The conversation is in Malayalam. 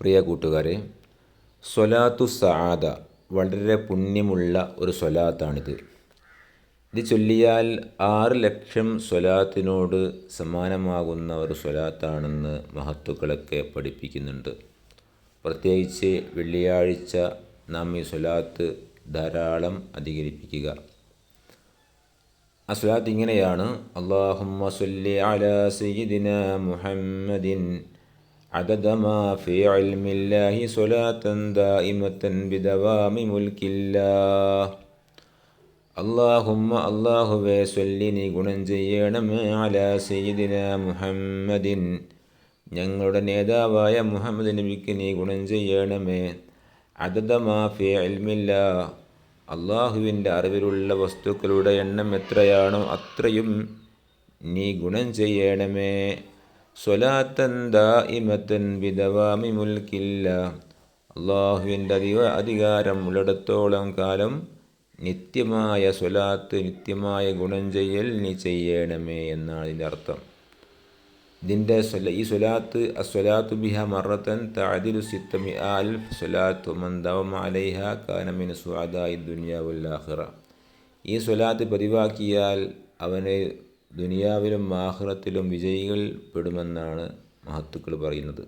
പ്രിയ കൂട്ടുകാരെ, സ്വലാത്തു സആദ വളരെ പുണ്യമുള്ള ഒരു സ്വലാത്താണിത്. ഇത് ചൊല്ലിയാൽ 6,00,000 സ്വലാത്തിനോട് സമാനമാകുന്ന ഒരു സ്വലാത്താണെന്ന് മഹത്തുക്കളൊക്കെ പഠിപ്പിക്കുന്നുണ്ട്. പ്രത്യേകിച്ച് വെള്ളിയാഴ്ച നാം ഈ സ്വലാത്ത് ധാരാളം അധികരിപ്പിക്കുക. ആ സ്വലാത്ത് ഇങ്ങനെയാണ്: അല്ലാഹുമ്മ സ്വല്ലി അലാ സയ്യിദിനാ മുഹമ്മദിൻ عدد ما في علم الله صلاة دائمة بدوام ملك الله. അല്ലാഹുമ്മ അല്ലാഹുവേ സ്വല്ലി നീ ഗുണം ചെയ്യണമേ അലാ സയ്യിദിനാ മുഹമ്മദിൻ ഞങ്ങളുടെ നേതാവായ മുഹമ്മദ് നബിക്ക് നീ ഗുണം ചെയ്യണമേ. അദദ മാ ഫി ഇൽമില്ലാ അല്ലാഹുവിൻ്റെ അറിവിലുള്ള വസ്തുക്കളുടെ എണ്ണം എത്രയാണോ അത്രയും നീ ഗുണം ചെയ്യണമേ. സ്വലാത്തൻ ദാഇമത്തൻ ബിദവാമി മുൽക്കില്ല അല്ലാഹുവിൻ്റെ അധികാരം ഉള്ളിടത്തോളം കാലം നിത്യമായ സ്വലാത്ത്, നിത്യമായ ഗുണം ചെയ്യൽ നീ ചെയ്യണമേ എന്നാണ് ഇതിൻ്റെ അർത്ഥം. ഈ സ്വലാത്ത് അസ്വലാത്തു ബിഹ മറത്തൻ തഅദിലു 600,000 സ്വലാത്ത് മൻ ദവമ അലൈഹ കാന മിന സുഅദാഇ ദുനിയ വൽ ആഖിറ. ഈ സ്വലാത്ത് പതിവാക്കിയാൽ അവന് ദുനിയാവിലും ആഖിറത്തിലും വിജയികൾ പെടുമെന്നാണ് മഹത്തുക്കൾ പറയുന്നത്.